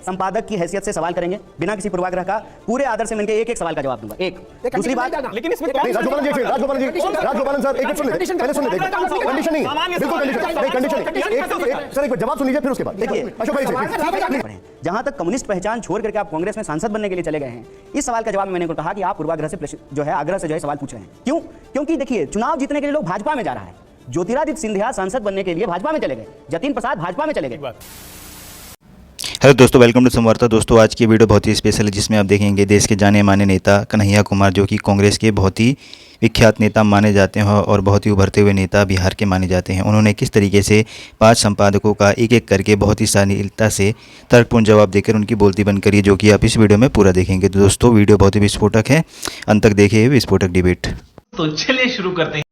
संपादक की हैसियत से सवाल करेंगे बिना किसी पूर्वाग्रह का, पूरे आदर से मैं इनके एक एक सवाल का जवाब दूंगा। एक दूसरी बात, लेकिन इसमें राजगोपालन जी सर एक मिनट सुन लेते, पहले सुन लेते, कंडीशन नहीं, बिल्कुल कंडीशन नहीं, कंडीशन नहीं, सर एक जवाब सुन लीजिए फिर उसके बाद। देखिए अशोक भाई से, जहां तक कम्युनिस्ट पहचान छोड़ करके आप कांग्रेस में सांसद बनने के लिए चले गए हैं, इस सवाल का जवाब में मैंने उनको कहा कि आप पूर्वाग्रह से जो है आग्रह से जो है सवाल पूछ रहे हैं। क्यों? क्योंकि देखिए चुनाव जीतने के लिए लोग भाजपा में जा रहा है। ज्योतिरादित्य सिंधिया सांसद बनने के लिए भाजपा में चले गए, जतिन प्रसाद भाजपा में चले गए। हेलो दोस्तों, वेलकम टू संवार्ता। दोस्तों आज की वीडियो बहुत ही स्पेशल है, जिसमें आप देखेंगे देश के जाने माने नेता कन्हैया कुमार, जो कि कांग्रेस के बहुत ही विख्यात नेता माने जाते हैं और बहुत ही उभरते हुए नेता बिहार के माने जाते हैं। उन्होंने किस तरीके से 5 संपादकों का एक एक करके बहुत ही शालीनता से तर्कपूर्ण जवाब देकर उनकी बोलती बंद करी, जो कि आप इस वीडियो में पूरा देखेंगे। तो दोस्तों वीडियो बहुत ही विस्फोटक है, अंत तक देखिए विस्फोटक डिबेट। तो चलिए शुरू करते हैं।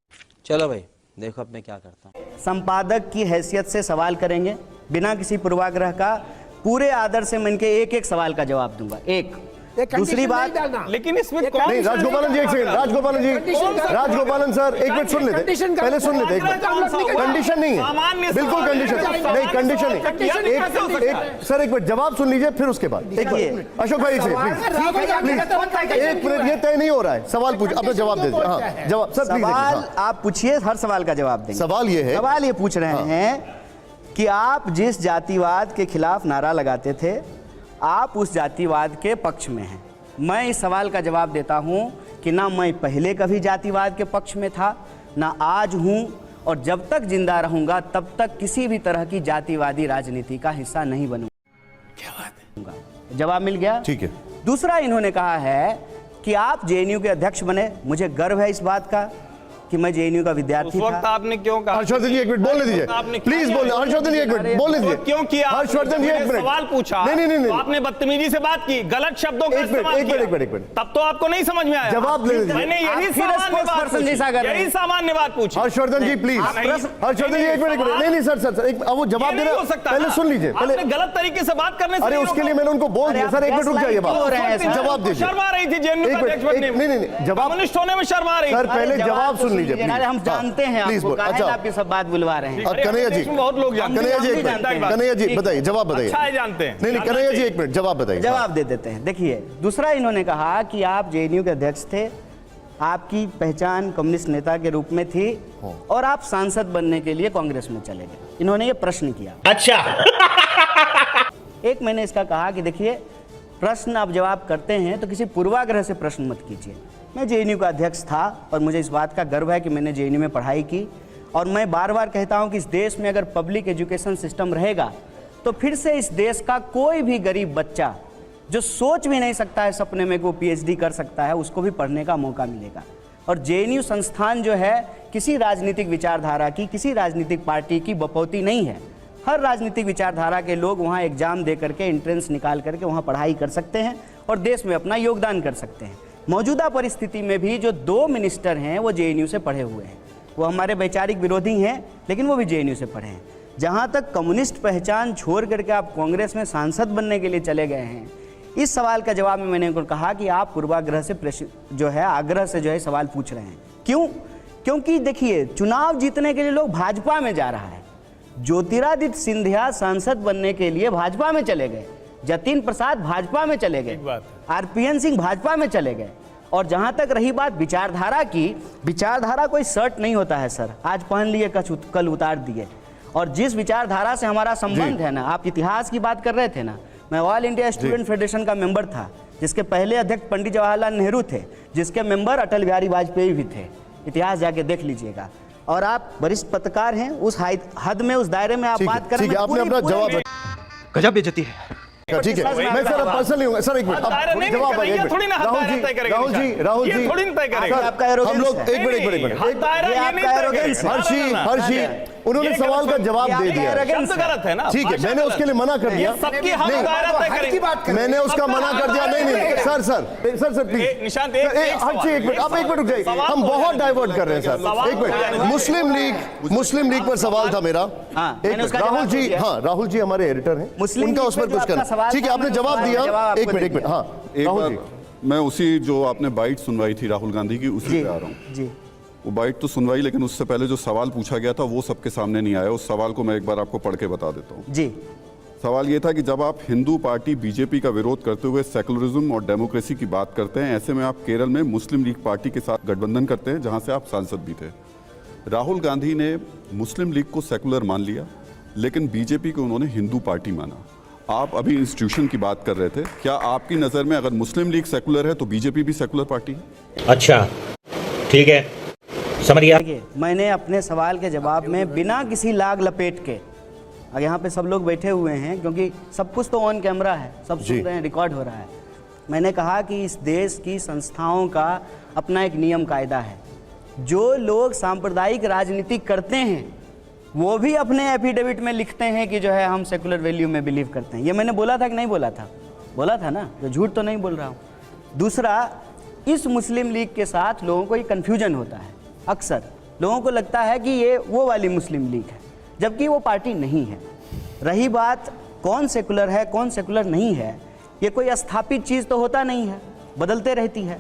चलो भाई देखो अब मैं क्या करता हूँ। संपादक की हैसियत से सवाल करेंगे बिना किसी पूर्वाग्रह का, पूरे आदर से मैं इनके एक एक सवाल का जवाब दूंगा। एक दूसरी बात, लेकिन इसमें कौन नहीं राजगोपालन जी एक सेकंड, राजगोपालन जी, राजगोपालन सर एक मिनट सुन लेते, पहले सुन लेते, एक मिनट, कंडीशन नहीं है, बिल्कुल कंडीशन नहीं, कंडीशन नहीं, एक सर एक मिनट जवाब सुन लीजिए फिर उसके बाद। देखिए अशोक भाई से प्लीज एक मिनट, ये तय नहीं हो रहा है, सवाल पूछ, अपना जवाब दे दीजिए। हाँ जवाब सर, सवाल आप पूछिए, हर सवाल का जवाब देंगे। सवाल ये है, सवाल ये पूछ रहे हैं कि आप जिस जातिवाद के खिलाफ नारा लगाते थे, आप उस जातिवाद के पक्ष में हैं। मैं इस सवाल का जवाब देता हूं कि ना मैं पहले कभी जातिवाद के पक्ष में था, ना आज हूं, और जब तक जिंदा रहूंगा तब तक किसी भी तरह की जातिवादी राजनीति का हिस्सा नहीं बनूंगा। क्या बात है? जवाब मिल गया, ठीक है। दूसरा इन्होंने कहा है कि आप जेएनयू के अध्यक्ष बने। मुझे गर्व है इस बात का कि मैं जेएनयू का विद्यार्थी था। आपने क्यों कहा? हर्षवर्धन जी एक मिनट बोलने दीजिए, प्लीज बोलने, हर्षवर्धन जी एक मिनट बोलने दीजिए। क्यों किया? हर्षवर्धन जी एक मिनट, सवाल पूछा, नहीं, तो आपने बदतमीजी से बात की, गलत शब्दों का इस्तेमाल किया। एक मिनट, तब तो आपको नहीं समझ में आया। जवाब ले लीजिए। मैंने यही सामान्य बात पूछी। हर्षवर्धन जी प्लीज, हर्षवर्धन जी एक मिनट, नहीं सर एक वो जवाब दे रहे हो सकता, पहले सुन लीजिए, पहले गलत तरीके से बात करने से। अरे उसके लिए मैंने उनको बोल दिया। सर एक मिनट रुक जाइए, जवाब दीजिए। शर्मा रही थी जेएनयू का अध्यक्ष बनने में। नहीं जवाब, कम्युनिस्ट होने में शर्मा रही। सर पहले जवाब सुन लीजिए। हम जानते हैं आपको, काहे आपकी सब बात बुलवा रहे हैं। कन्हैया जी, बहुत लोग जानते हैं। कन्हैया जी एक मिनट, कन्हैया जी बताइए, जवाब बताइए। अच्छा है, जानते हैं। नहीं कन्हैया जी एक मिनट जवाब बताइए। जवाब दे देते हैं। देखिए दूसरा इन्होंने कहा कि आप जेएनयू के अध्यक्ष थे, आपकी पहचान कम्युनिस्ट नेता के रूप में थी, और आप सांसद बनने के लिए कांग्रेस में चले गए। इन्होंने ये प्रश्न किया। अच्छा एक मैंने इसका कहा कि देखिए प्रश्न आप जवाब करते हैं तो किसी पूर्वाग्रह से प्रश्न मत कीजिए। मैं जेएनयू का अध्यक्ष था और मुझे इस बात का गर्व है कि मैंने जेएनयू में पढ़ाई की, और मैं बार बार कहता हूं कि इस देश में अगर पब्लिक एजुकेशन सिस्टम रहेगा तो फिर से इस देश का कोई भी गरीब बच्चा जो सोच भी नहीं सकता है सपने में कि वो पीएचडी कर सकता है, उसको भी पढ़ने का मौका मिलेगा। और जेएनयू संस्थान जो है किसी राजनीतिक विचारधारा की, किसी राजनीतिक पार्टी की बपौती नहीं है। हर राजनीतिक विचारधारा के लोग वहाँ एग्जाम दे करके, एंट्रेंस निकाल करके वहाँ पढ़ाई कर सकते हैं और देश में अपना योगदान कर सकते हैं। मौजूदा परिस्थिति में भी जो 2 मिनिस्टर हैं वो जेएनयू से पढ़े हुए हैं। वो हमारे वैचारिक विरोधी हैं, लेकिन वो भी जेएनयू से पढ़े हैं। जहाँ तक कम्युनिस्ट पहचान छोड़ करके आप कांग्रेस में सांसद बनने के लिए चले गए हैं, इस सवाल का जवाब में मैंने उनको कहा कि आप पूर्वाग्रह से जो है आग्रह से जो है सवाल पूछ रहे हैं। क्यों? क्योंकि देखिए चुनाव जीतने के लिए लोग भाजपा में जा रहा है। ज्योतिरादित्य सिंधिया सांसद बनने के लिए भाजपा में चले गए, जतिन प्रसाद भाजपा में चले गए, आरपीएन सिंह भाजपा में चले गए। और जहां तक रही बात विचारधारा की, विचारधारा कोई शर्ट नहीं होता है सर, आज पहन लिए कल उतार दिए। और जिस विचारधारा से हमारा संबंध है ना, आप इतिहास की बात कर रहे थे ना, मैं ऑल इंडिया स्टूडेंट फेडरेशन का मेंबर था, जिसके पहले अध्यक्ष पंडित जवाहरलाल नेहरू थे, जिसके मेंबर अटल बिहारी वाजपेयी भी थे। इतिहास जाके देख लीजिएगा। और आप वरिष्ठ पत्रकार हैं, उस हद में, उस दायरे में आप बात करें। आपने अपना जवाब, गजब बेइज्जती है। ठीक है, मैं सर पर्सनली हूँ सर, एक मिनट जवाब राहुल जी, हम लोग एक मिनट हर्षी उन्होंने सवाल का जवाब दे दिया। गलत है ना, ठीक है, मैंने उसके लिए मना कर दिया, मैंने उसका मना कर दिया। नहीं सर प्लीज निशांत, हर्षी एक मिनट, आप एक मिनट रुक जाइए, हम बहुत डाइवर्ट कर रहे हैं सर। एक मिनट, मुस्लिम लीग पर सवाल था मेरा। राहुल जी, हाँ राहुल जी हमारे एडिटर हैं, उनका उस पर कुछ करना। ठीक है, आपने जवाब दिया। एक मिनट, हाँ राहुल जी, मैं उसी जो आपने बाइट सुनवाई थी राहुल गांधी की, उसी पे आ रहा हूँ जी। वो बाइट तो सुनवाई, लेकिन उससे पहले जो सवाल पूछा गया था वो सबके सामने नहीं आया। उस सवाल को मैं एक बार आपको पढ़ के बता देता हूँ जी। सवाल ये था कि जब आप हिंदू पार्टी बीजेपी का विरोध करते हुए सेकुलरिज्म और डेमोक्रेसी की बात करते हैं, ऐसे में आप केरल में मुस्लिम लीग पार्टी के साथ गठबंधन करते हैं, जहां से आप सांसद भी थे। राहुल गांधी ने मुस्लिम लीग को सेकुलर मान लिया, लेकिन बीजेपी को उन्होंने हिंदू पार्टी माना। आप अभी इंस्टीट्यूशन की बात कर रहे थे, क्या आपकी नज़र में अगर मुस्लिम लीग सेकुलर है तो बीजेपी भी सेकुलर पार्टी है? अच्छा, ठीक है, समझ गया। मैंने अपने सवाल के जवाब में बिना किसी लाग लपेट के, अब यहाँ पे सब लोग बैठे हुए हैं क्योंकि सब कुछ तो ऑन कैमरा है, सब सुन रहे हैं, रिकॉर्ड हो रहा है। मैंने कहा कि इस देश की संस्थाओं का अपना एक नियम कायदा है। जो लोग सांप्रदायिक राजनीति करते हैं वो भी अपने एफिडेविट में लिखते हैं कि जो है हम सेकुलर वैल्यू में बिलीव करते हैं। ये मैंने बोला था कि नहीं बोला था? बोला था ना, तो झूठ तो नहीं बोल रहा हूँ। दूसरा, इस मुस्लिम लीग के साथ लोगों को ये कन्फ्यूजन होता है। अक्सर लोगों को लगता है कि ये वो वाली मुस्लिम लीग है, जबकि वो पार्टी नहीं है। रही बात कौन सेकुलर है कौन सेकुलर नहीं है, ये कोई स्थापित चीज़ तो होता नहीं है, बदलते रहती है।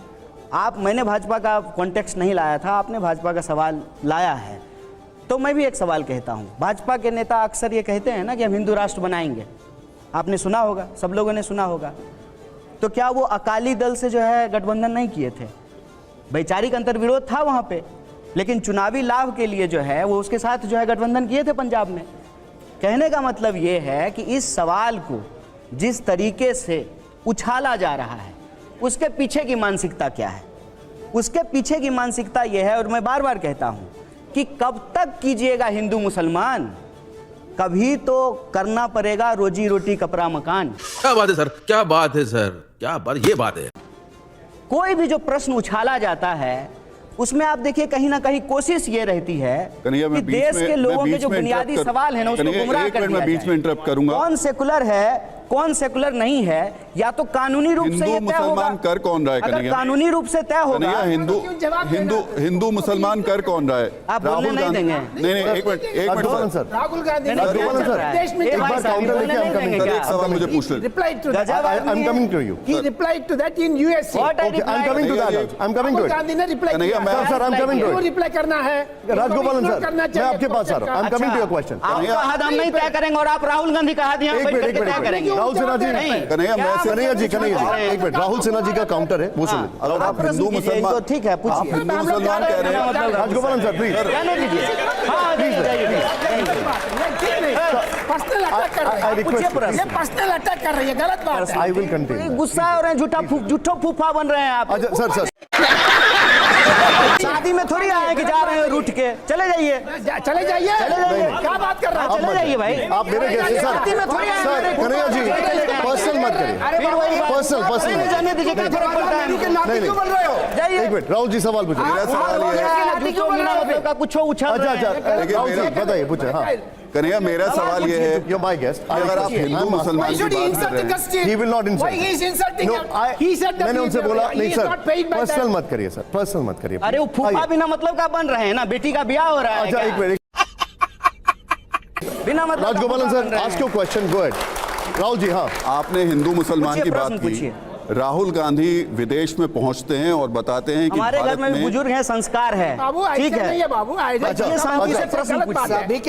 मैंने भाजपा का कॉन्टेक्स्ट नहीं लाया था, आपने भाजपा का सवाल लाया है, तो मैं भी एक सवाल कहता हूँ। भाजपा के नेता अक्सर ये कहते हैं ना कि हम हिंदू राष्ट्र बनाएंगे, आपने सुना होगा, सब लोगों ने सुना होगा। तो क्या वो अकाली दल से जो है गठबंधन नहीं किए थे? वैचारिक अंतर्विरोध था वहाँ पे, लेकिन चुनावी लाभ के लिए जो है वो उसके साथ जो है गठबंधन किए थे पंजाब में। कहने का मतलब ये है कि इस सवाल को जिस तरीके से उछाला जा रहा है उसके पीछे की मानसिकता क्या है? उसके पीछे की मानसिकता ये है, और मैं बार बार कहता हूँ कि कब तक कीजिएगा हिंदू मुसलमान, कभी तो करना पड़ेगा रोजी रोटी कपड़ा मकान। क्या बात है सर, क्या बात है सर, क्या बात, ये बात है। कोई भी जो प्रश्न उछाला जाता है उसमें आप देखिए कहीं ना कहीं कोशिश ये रहती है कि देश के लोगों के जो बुनियादी सवाल है ना उसको गुमराह कर दिया बीच में इंटरप्ट करूंगा। कौन सेकुलर है कौन सेकुलर नहीं है, या तो कानूनी रूप से ये तय होगा। कर कौन रहा है? अगर कानूनी रूप से तय होगा, हिंदू मुसलमान कर कौन रहा है? आप बोलने नहीं देंगे। नहीं, एक मिनट सर, राहुल गांधी सवाल मुझे पूछ रहे। रिप्लाई करना है राजगोपालन सर, मैं आपके पास आ रहा हूँ। हम नहीं तय करेंगे और आप राहुल गांधी का हाथ यहाँ बैठ के तय करेंगे। राहुल सिन्हा जी, कन्हैया जी, एक मिनट, राहुल सिन्हा जी का काउंटर है, वो सुनिए। अगर आप हिंदू मुसलमान, तो ठीक है, पूछिए। हिंदू मुसलमान कह रहे हैं, राजगोपालन सर प्लीज, कहने दीजिए। हाँ, पर्सनल अटैक कर रही है, गलत बात है। I will continue. गुस्सा हो रहे हैं, झूठो फूफा बन रहे हैं आप। अच्छा सर, शादी में थोड़ी आए कि जा रहे हैं रूठ के, चले जाइए। क्या बात कर रहे हैं? चले जाइए भाई, आप मेरे गेस्ट शादी में थोड़ी आए। सर, कन्हैया जी, पर्सनल मत करिए, फिर वही पर्सनल जाने दीजिए, क्या फर्क पड़ता है? जाइए। एक मिनट, राहुल जी सवाल पूछिए। मेरा सवाल ये है, कुछ उछाल रहे हैं। राहुल जी बताइए, पूछे। हाँ कन्हैया, मेरा सवाल ये है, You're my guest. अगर आप हिंदू मुसलमान की बात कर रहे हैं, He will not insult. No, मैंने उनसे बोला नहीं सर, पर्सनल मत करिए सर, पर्सनल मत करिए। अरे वो फूफा बिना मतलब का बन रहे हैं ना, बेटी का ब्याह हो रहा है। अच्छा, एक मिनट, बिना मतलब Rajagopalan sir, ask your question, go ahead. Rahul ji, हाँ, आपने हिंदू मुसलमान की बात पूछिए। की। राहुल गांधी विदेश में पहुंचते हैं और बताते हैं कि हमारे घर में भी बुजुर्ग हैं, संस्कार है, ठीक है बाबू। ये शांति से प्रश्न पूछिए,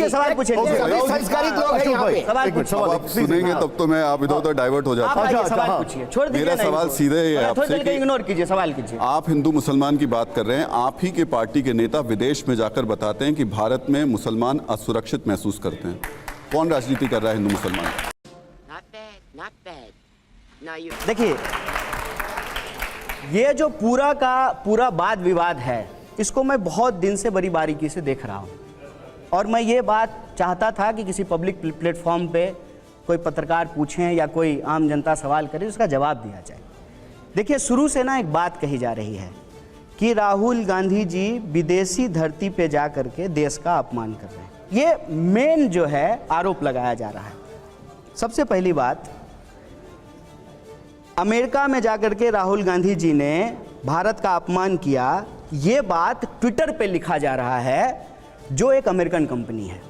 सवाल पूछिए। संस्कारित लोग हैं यहाँ पे। सवाल आप सुनेंगे तब तो मैं आप इधर उधर डाइवर्ट हो जाता हूँ। सवाल पूछिए, छोड़ दीजिए। मेरा सवाल सीधे है आपसे कि इग्नोर कीजिए, सवाल कीजिए। आप हिंदू मुसलमान की बात कर रहे हैं, आप ही के पार्टी के नेता विदेश में जाकर बताते हैं कि भारत में मुसलमान असुरक्षित महसूस करते हैं। कौन राजनीति कर रहा है हिंदू मुसलमान? देखिए, ये जो पूरा का पूरा वाद विवाद है, इसको मैं बहुत दिन से बड़ी बारीकी से देख रहा हूँ, और मैं ये बात चाहता था कि किसी पब्लिक प्लेटफॉर्म पे कोई पत्रकार पूछें या कोई आम जनता सवाल करे, उसका जवाब दिया जाए। देखिए, शुरू से ना एक बात कही जा रही है कि राहुल गांधी जी विदेशी धरती पे जा करके देश का अपमान कर रहे हैं। ये मेन जो है आरोप लगाया जा रहा है। सबसे पहली बात, अमेरिका में जाकर के राहुल गांधी जी ने भारत का अपमान किया, ये बात ट्विटर पे लिखा जा रहा है, जो एक अमेरिकन कंपनी है।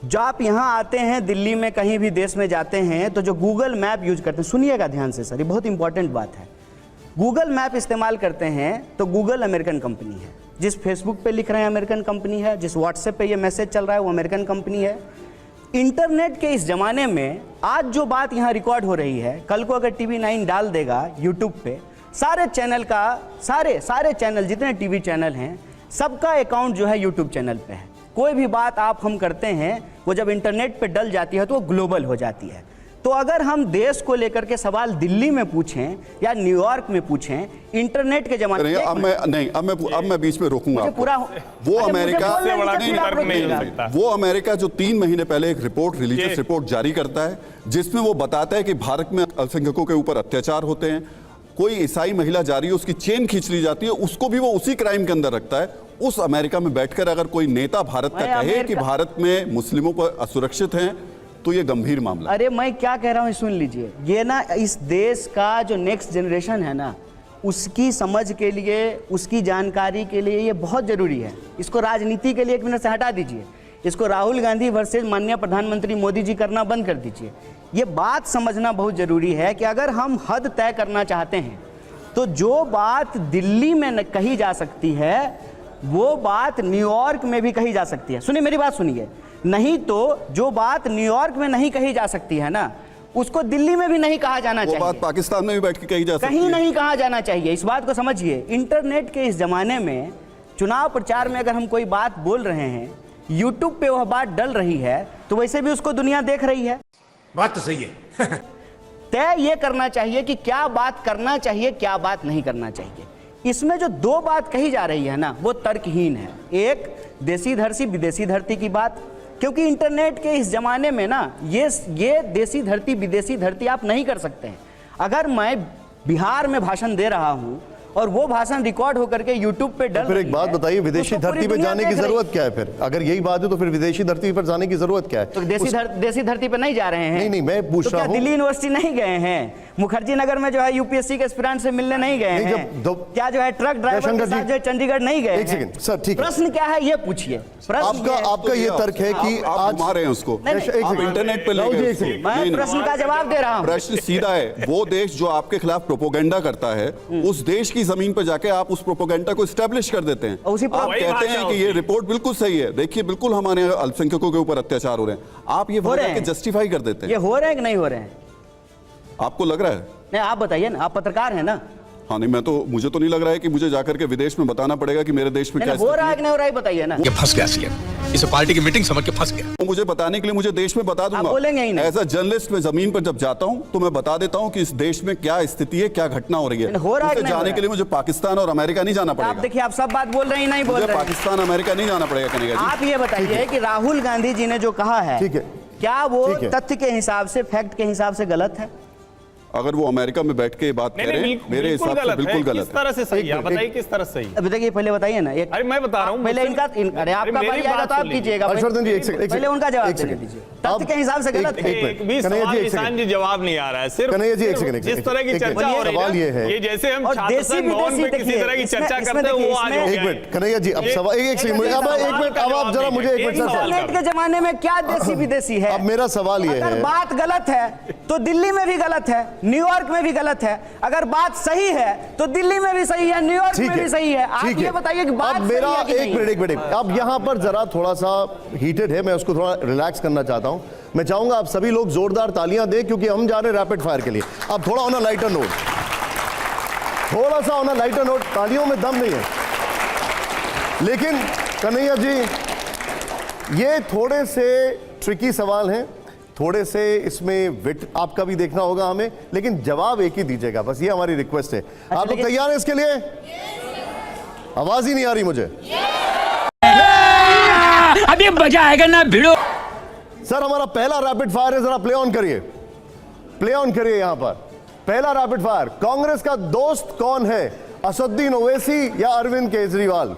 जो आप यहाँ आते हैं, दिल्ली में कहीं भी देश में जाते हैं, तो जो गूगल मैप यूज करते हैं, सुनिएगा ध्यान से सर, ये बहुत इंपॉर्टेंट बात है। गूगल मैप इस्तेमाल करते हैं तो गूगल अमेरिकन कंपनी है। जिस फेसबुक पे लिख रहे हैं अमेरिकन कंपनी है, जिस व्हाट्सएप पे ये मैसेज चल रहा है वो अमेरिकन कंपनी है। इंटरनेट के इस जमाने में आज जो बात यहाँ रिकॉर्ड हो रही है, कल को अगर टीवी 9 डाल देगा यूट्यूब पे, सारे चैनल का सारे चैनल जितने टीवी चैनल हैं सबका अकाउंट जो है यूट्यूब चैनल पे है। कोई भी बात हम करते हैं वो जब इंटरनेट पे डल जाती है तो वो ग्लोबल हो जाती है। तो अगर हम देश को लेकर के सवाल दिल्ली में पूछें या न्यूयॉर्क में पूछें, इंटरनेट के जमाने में अब मैं बीच में रोकूंगा पूरा वो अमेरिका जो 3 महीने पहले एक रिपोर्ट रिलीजियस रिपोर्ट जारी करता है जिसमें वो बताता है कि भारत में अल्पसंख्यकों के ऊपर अत्याचार होते हैं, कोई ईसाई महिला जा रही है उसकी चेन खींच ली जाती है, उसको भी वो उसी क्राइम के अंदर रखता है। उस अमेरिका में बैठकर अगर कोई नेता भारत का कहे कि भारत में मुस्लिमों पर असुरक्षित हैं तो ये गंभीर मामला। अरे मैं क्या कह रहा हूँ सुन लीजिए, ये ना इस देश का जो नेक्स्ट जनरेशन है ना, उसकी समझ के लिए, उसकी जानकारी के लिए ये बहुत जरूरी है। इसको राजनीति के लिए 1 मिनट से हटा दीजिए, इसको राहुल गांधी वर्सेस माननीय प्रधानमंत्री मोदी जी करना बंद कर दीजिए। ये बात समझना बहुत जरूरी है कि अगर हम हद तय करना चाहते हैं तो जो बात दिल्ली में कही जा सकती है वो बात न्यूयॉर्क में भी कही जा सकती है। सुनिए मेरी बात सुनिए, नहीं तो जो बात न्यूयॉर्क में नहीं कही जा सकती है ना, उसको दिल्ली में भी नहीं कहा जाना चाहिए। वो बात पाकिस्तान में भी बैठ के कही जा सकती है, कहीं नहीं कहा जाना चाहिए। इस बात को समझिए। इंटरनेट के इस जमाने में चुनाव प्रचार में अगर हम कोई बात बोल रहे हैं, यूट्यूब पे वह बात डल रही है तो वैसे भी उसको दुनिया देख रही है। बात तो सही है। तय ये करना चाहिए कि क्या बात करना चाहिए, क्या बात नहीं करना चाहिए। इसमें जो 2 बात कही जा रही है ना वो तर्कहीन है। एक देसी धरती विदेशी धरती की बात, क्योंकि इंटरनेट के इस जमाने में ना ये देसी धरती विदेशी धरती आप नहीं कर सकते हैं। अगर मैं बिहार में भाषण दे रहा हूं और वो भाषण रिकॉर्ड होकर के यूट्यूब पे डल, फिर एक बात बताइए, विदेशी धरती पे जाने की जरूरत क्या है? फिर अगर यही बात है तो फिर विदेशी धरती पर जाने की जरूरत क्या है? तो देसी धरती पे नहीं जा रहे हैं। नहीं मैं पूछ रहा हूं, दिल्ली यूनिवर्सिटी नहीं गए हैं, मुखर्जी नगर में जो है यूपीएससी के एस्पिरेंट से मिलने नहीं गए हैं, क्या जो है ट्रक ड्राइवर के साथ जो चंडीगढ़ नहीं गए? एक सेकंड सर, ठीक है, प्रश्न क्या है ये पूछिए। आपका ये तर्क है कि आज मारे हैं उसको इंटरनेट पे, प्रश्न का जवाब दे रहा हूं। प्रश्न सीधा है, वो देश जो आपके खिलाफ प्रोपोगंडा करता है उस देश की जमीन पर जाके आप उस प्रोपोगंडा को एस्टैब्लिश कर देते हैं। आप कहते हैं कि ये रिपोर्ट बिल्कुल सही है, देखिए बिल्कुल हमारे अल्पसंख्यकों के ऊपर अत्याचार हो रहे हैं, आप ये जस्टिफाई कर देते हैं। ये हो रहे हैं कि नहीं हो रहे हैं? आपको लग रहा है? नहीं आप बताइए ना, आप पत्रकार हैं ना। हाँ नहीं, मुझे तो नहीं लग रहा है कि मुझे जाकर के विदेश में बताना पड़ेगा कि मेरे देश में क्या हो रहा है कि नहीं हो रहा है, बताइए ना। ये फंस गया सीएम, इसे पार्टी की मीटिंग समझ के फंस गया। तो मुझे बताने के लिए मुझे देश में बता दूंगा, बोलेंगे ही नहीं। एज अ जर्नलिस्ट में जमीन पर जब जाता हूं तो मैं बता देता हूं कि इस देश में क्या स्थिति है, क्या घटना हो रही है। हो रहा है जाने के लिए मुझे पाकिस्तान और अमेरिका नहीं जाना पड़ेगा। आप देखिए, आप सब बात बोल रहे हैं, नहीं बोल रहे हैं। पाकिस्तान अमेरिका नहीं जाना पड़ेगा कनेगा जी। आप ये बताइए कि राहुल गांधी जी ने जो कहा है, क्या वो तथ्य के हिसाब से, फैक्ट के हिसाब से गलत है? अगर वो अमेरिका में बैठ के बात करें, मेरे हिसाब से बिल्कुल गलत है। किस तरह से सही है बताइए, किस तरह से सही? अभी देखिए, पहले बताइए ना। अरे मैं बता रहा हूं, पहले इनका, अरे आपका बारी आएगा तो आप कीजिएगा, पहले उनका जवाब देने दीजिए। तथ्य के हिसाब से गलत है। किसान जी जवाब नहीं आ रहा है, सिर्फ जिस तरह की चर्चा हो रही है, ये जैसे हम छात्र संघ भवन में किसी तरह की चर्चा करते हैं, वो आज हो गया है। कन्हैया जी, अब सवाल एक सेकंड, अब आप जरा मुझे एक मिनट सर। इंटरनेट के जमाने में क्या देसी विदेशी है? अब मेरा सवाल ये है, बात गलत है तो दिल्ली में भी गलत है, न्यूयॉर्क में भी गलत है। अगर बात सही है तो दिल्ली में भी सही है, न्यूयॉर्क में भी सही है। आप ये बताइए कि बात मेरा एक मिनट, अब यहां पर जरा थोड़ा सा हीटेड है, मैं उसको थोड़ा रिलैक्स करना चाहता हूं। मैं चाहूंगा आप सभी लोग जोरदार तालियां दें क्योंकि हम जा रहे हैं रैपिड फायर के लिए। अब थोड़ा ऑन अ लाइटर नोट, थोड़ा सा ऑन अ लाइटर नोट, तालियों में दम नहीं है। लेकिन कन्हैया जी, ये थोड़े से ट्रिकी सवाल हैं, थोड़े से इसमें विट आपका भी देखना होगा हमें, लेकिन जवाब एक ही दीजिएगा, बस ये हमारी रिक्वेस्ट है। आप लोग तैयार हैं इसके लिए? आवाज ही नहीं आ रही मुझे। अभी मजा आएगा ना भिड़ो। सर हमारा पहला रैपिड फायर है, जरा प्ले ऑन करिए, प्ले ऑन करिए। यहां पर पहला रैपिड फायर, कांग्रेस का दोस्त कौन है, असदुद्दीन ओवैसी या अरविंद केजरीवाल?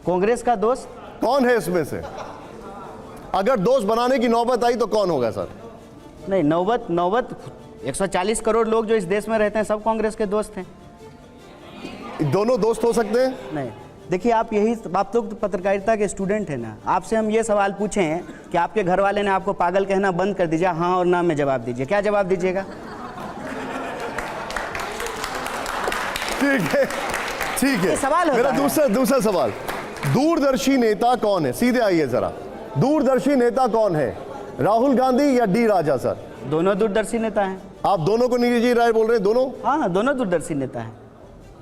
कांग्रेस का दोस्त कौन है इसमें से? अगर दोस्त बनाने की नौबत आई तो कौन होगा सर? नहीं, नौबत 140 करोड़ लोग जो इस देश में रहते हैं सब कांग्रेस के दोस्त हैं। दोनों दोस्त हो सकते हैं? नहीं, देखिए आप लोग तो पत्रकारिता के स्टूडेंट हैं ना। आपसे हम ये सवाल पूछे हैं कि आपके घर वाले ने आपको पागल कहना बंद कर दीजिए, हाँ और ना में जवाब दीजिए, क्या जवाब दीजिएगा? ठीक है, सवाल मेरा दूसरा सवाल, दूरदर्शी नेता कौन है? सीधे आइए जरा, दूरदर्शी नेता कौन है, राहुल गांधी या डी राजा? सर दोनों दूरदर्शी नेता हैं। आप दोनों को निजी राय बोल रहे हैं? दोनों? हाँ, दोनों दूरदर्शी नेता हैं।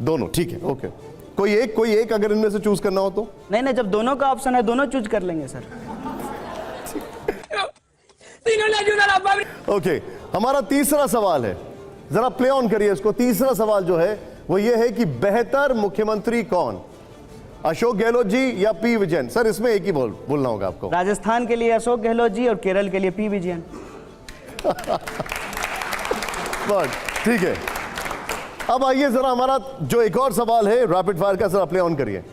दोनों, ठीक है, ओके। कोई एक अगर इनमें से चूज करना हो तो? नहीं, जब दोनों का ऑप्शन है दोनों चूज कर लेंगे सर। ओके, हमारा तीसरा सवाल है, जरा प्ले ऑन करिए इसको। तीसरा सवाल जो है वो ये है कि बेहतर मुख्यमंत्री कौन, अशोक गहलोत जी या पी विजयन? सर इसमें एक ही बोलना होगा आपको। राजस्थान के लिए अशोक गहलोत जी और केरल के लिए पी विजयन। ठीक है, अब आइए जरा हमारा जो एक और सवाल है रैपिड फायर का, जरा प्ले ऑन करिए।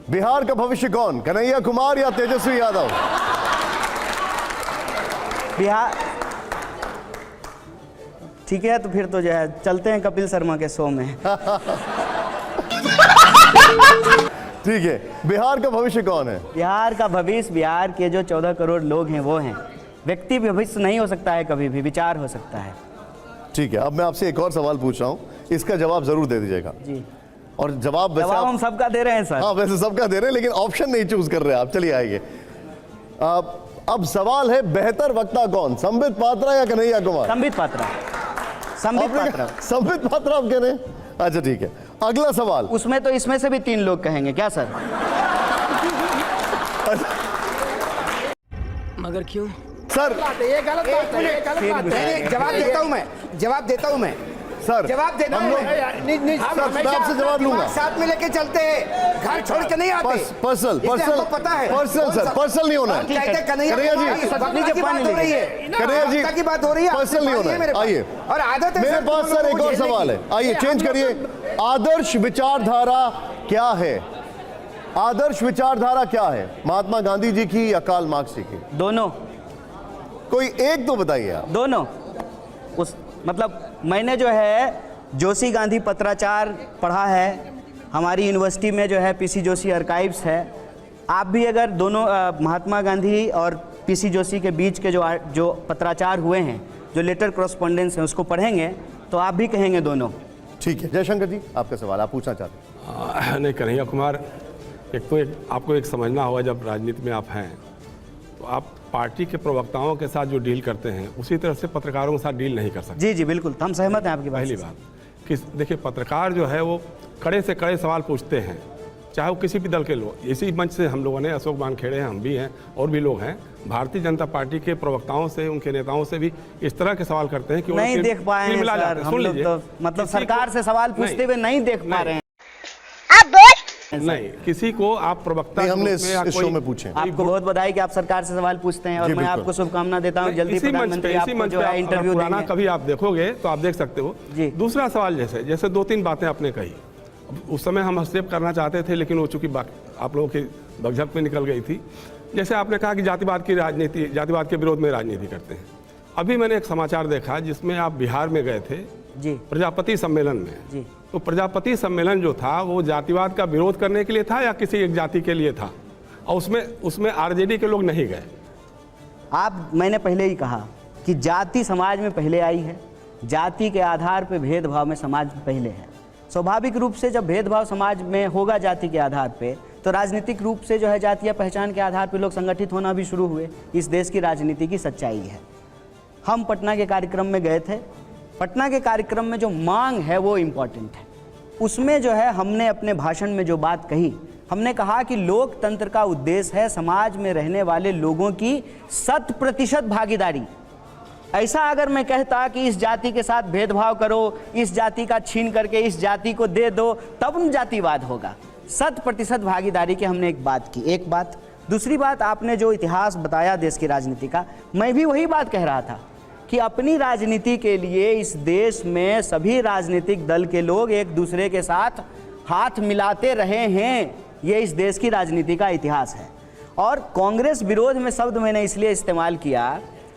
बिहार का भविष्य कौन, कन्हैया कुमार या तेजस्वी यादव? बिहार, ठीक है, तो फिर तो जो है चलते हैं कपिल शर्मा के शो में। ठीक है, बिहार का भविष्य कौन है? बिहार का भविष्य, बिहार के जो 14 करोड़ लोग हैं वो हैं। व्यक्ति भविष्य नहीं हो सकता है, कभी भी विचार हो सकता है। ठीक है, अब मैं आपसे एक और सवाल पूछ रहा हूं, इसका जवाब जरूर दे दीजिएगा जी। और जवाब वैसे हम सबका दे रहे हैं सर। हाँ, वैसे सबका दे रहे हैं, लेकिन ऑप्शन नहीं चूज कर रहे आप। चलिए आइए, अब सवाल है बेहतर वक्ता कौन, संबित पात्रा या कन्हैया कुमार? संबित पात्रा। संबित पात्रा। संबित पात्रा आप कह रहे हैं? अच्छा ठीक है, अगला सवाल। उसमें तो इसमें से भी 3 लोग कहेंगे क्या सर? मगर क्यों सर? ये गलत बात है, ये गलत बात है। जवाब देता हूं मैं सर, जवाब देना हम लोग सर मैं आपसे जवाब लूंगा। साथ में लेके चलते हैं, घर छोड़ के नहीं आते। पर्सनल पता है, पर्सनल सर, पर्सनल नहीं होना है। कन्हैया जी की बात हो रही है, कन्हैया जी की बात हो रही है, पर्सनल नहीं होना है। आइए, और आदत है मेरे पास सर एक और सवाल है, आइए चेंज करिए। आदर्श विचारधारा क्या है? आदर्श विचारधारा क्या है, महात्मा गांधी जी की या कार्ल मार्क्स जी की? दोनों। कोई एक तो बताइए आप। दोनों। उस मतलब मैंने जो है जोशी गांधी पत्राचार पढ़ा है, हमारी यूनिवर्सिटी में जो है पीसी जोशी आर्काइव्स है। आप भी अगर दोनों महात्मा गांधी और पीसी जोशी के बीच के जो पत्राचार हुए हैं, जो लेटर कॉरस्पॉन्डेंस है, उसको पढ़ेंगे तो आप भी कहेंगे दोनों। ठीक है, जयशंकर जी आपका सवाल, आप पूछना चाहते हैं? नहीं, कन्हैया कुमार, आपको एक समझना होगा, जब राजनीति में आप हैं तो आप पार्टी के प्रवक्ताओं के साथ जो डील करते हैं उसी तरह से पत्रकारों के साथ डील नहीं कर सकते। जी जी बिल्कुल, हम सहमत हैं आपकी बात। पहली बात कि देखिए, पत्रकार जो है वो कड़े से कड़े सवाल पूछते हैं, चाहे वो किसी भी दल के लोग। इसी मंच से हम लोगों ने, अशोक बानखेड़े हैं, हम भी हैं और भी लोग हैं, भारतीय जनता पार्टी के प्रवक्ताओं से, उनके नेताओं से भी इस तरह के सवाल करते हैं कि नहीं देख पाए हैं सर, हम लोग तो मतलब सरकार से सवाल पूछते हुए नहीं देख पा रहे हैं। नहीं, किसी को आप प्रवक्ता हमने इस शो में पूछे। आपको बहुत बधाई कि आप सरकार से सवाल पूछते हैं और मैं आपको शुभकामना देता हूं, जल्दी प्रधानमंत्री आपको जो है इंटरव्यू देंगे। कभी आप देखोगे तो आप देख सकते हो। दूसरा सवाल, जैसे 2-3 बातें आपने कही, उस समय हम हस्तक्षेप करना चाहते थे, लेकिन वो चूंकि आप लोगों की बगझक में निकल गई थी। जैसे आपने कहा कि जातिवाद की राजनीति, जातिवाद के विरोध में राजनीति करते हैं। अभी मैंने एक समाचार देखा जिसमें आप बिहार में गए थे जी, प्रजापति सम्मेलन में जी। तो प्रजापति सम्मेलन जो था वो जातिवाद का विरोध करने के लिए था या किसी एक जाति के लिए था? और उसमें आरजेडी के लोग नहीं गए। मैंने पहले ही कहा कि जाति समाज में पहले आई है, जाति के आधार पर भेदभाव में समाज पहले है। स्वाभाविक रूप से जब भेदभाव समाज में होगा जाति के आधार पे, तो राजनीतिक रूप से जो है जातीय पहचान के आधार पर लोग संगठित होना भी शुरू हुए। इस देश की राजनीति की सच्चाई है। हम पटना के कार्यक्रम में गए थे। पटना के कार्यक्रम में जो मांग है वो इम्पॉर्टेंट है। उसमें जो है हमने अपने भाषण में जो बात कही, हमने कहा कि लोकतंत्र का उद्देश्य है समाज में रहने वाले लोगों की 100% भागीदारी। ऐसा अगर मैं कहता कि इस जाति के साथ भेदभाव करो, इस जाति का छीन करके इस जाति को दे दो, तब जातिवाद होगा। 100% भागीदारी की हमने एक बात की। एक बात। दूसरी बात, आपने जो इतिहास बताया देश की राजनीति का, मैं भी वही बात कह रहा था कि अपनी राजनीति के लिए इस देश में सभी राजनीतिक दल के लोग एक दूसरे के साथ हाथ मिलाते रहे हैं। ये इस देश की राजनीति का इतिहास है। और कांग्रेस विरोध में शब्द मैंने इसलिए इस्तेमाल किया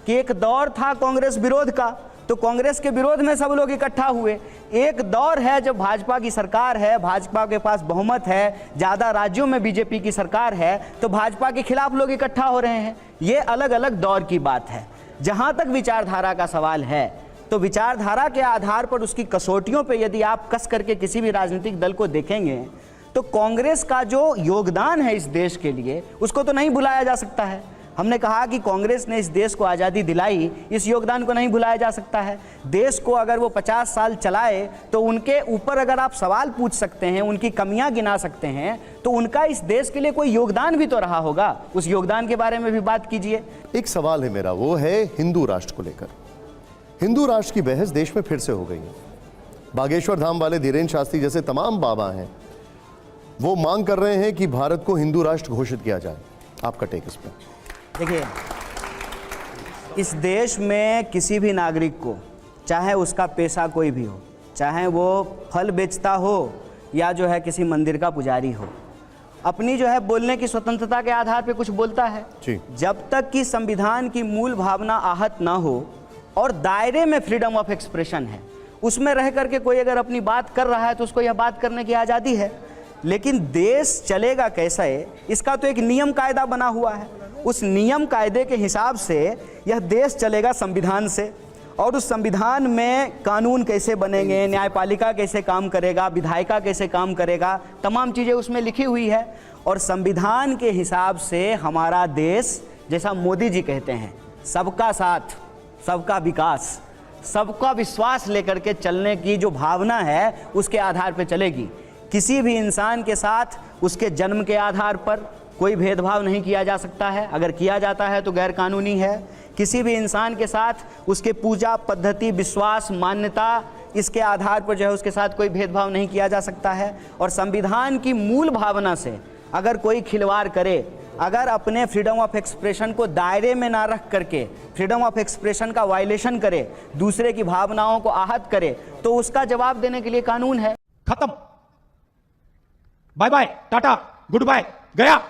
कि एक दौर था कांग्रेस विरोध का, तो कांग्रेस के विरोध में सब लोग इकट्ठा हुए। एक दौर है जब भाजपा की सरकार है, भाजपा के पास बहुमत है, ज़्यादा राज्यों में बीजेपी की सरकार है, तो भाजपा के खिलाफ लोग इकट्ठा हो रहे हैं। ये अलग अलग दौर की बात है। जहाँ तक विचारधारा का सवाल है, तो विचारधारा के आधार पर उसकी कसौटियों पर यदि आप कस करके किसी भी राजनीतिक दल को देखेंगे, तो कांग्रेस का जो योगदान है इस देश के लिए, उसको तो नहीं भुलाया जा सकता है। हमने कहा कि कांग्रेस ने इस देश को आज़ादी दिलाई, इस योगदान को नहीं भुलाया जा सकता है। देश को अगर वो 50 साल चलाए तो उनके ऊपर अगर आप सवाल पूछ सकते हैं, उनकी कमियां गिना सकते हैं, तो उनका इस देश के लिए कोई योगदान भी तो रहा होगा। उस योगदान के बारे में भी बात कीजिए। एक सवाल है मेरा, वो है हिंदू राष्ट्र को लेकर। हिंदू राष्ट्र की बहस देश में फिर से हो गई है। बागेश्वर धाम वाले धीरेन्द्र शास्त्री जैसे तमाम बाबा हैं, वो मांग कर रहे हैं कि भारत को हिंदू राष्ट्र घोषित किया जाए। आपका टेक इस पर? देखिए, इस देश में किसी भी नागरिक को, चाहे उसका पेशा कोई भी हो, चाहे वो फल बेचता हो या जो है किसी मंदिर का पुजारी हो, अपनी जो है बोलने की स्वतंत्रता के आधार पे कुछ बोलता है। जब तक कि संविधान की मूल भावना आहत ना हो और दायरे में फ्रीडम ऑफ एक्सप्रेशन है, उसमें रह करके कोई अगर अपनी बात कर रहा है तो उसको यह बात करने की आज़ादी है। लेकिन देश चलेगा कैसे, इसका तो एक नियम कायदा बना हुआ है। उस नियम कायदे के हिसाब से यह देश चलेगा संविधान से, और उस संविधान में कानून कैसे बनेंगे, न्यायपालिका कैसे काम करेगा, विधायिका कैसे काम करेगा, तमाम चीज़ें उसमें लिखी हुई है। और संविधान के हिसाब से हमारा देश, जैसा मोदी जी कहते हैं, सबका साथ, सबका विकास, सबका विश्वास लेकर के चलने की जो भावना है, उसके आधार पर चलेगी। किसी भी इंसान के साथ उसके जन्म के आधार पर कोई भेदभाव नहीं किया जा सकता है, अगर किया जाता है तो गैर कानूनी है। किसी भी इंसान के साथ उसके पूजा पद्धति, विश्वास, मान्यता, इसके आधार पर जो है उसके साथ कोई भेदभाव नहीं किया जा सकता है। और संविधान की मूल भावना से अगर कोई खिलवाड़ करे, अगर अपने फ्रीडम ऑफ एक्सप्रेशन को दायरे में ना रख करके फ्रीडम ऑफ एक्सप्रेशन का वायलेशन करे, दूसरे की भावनाओं को आहत करे, तो उसका जवाब देने के लिए कानून है। खत्म, bye bye, tata, goodbye, गया।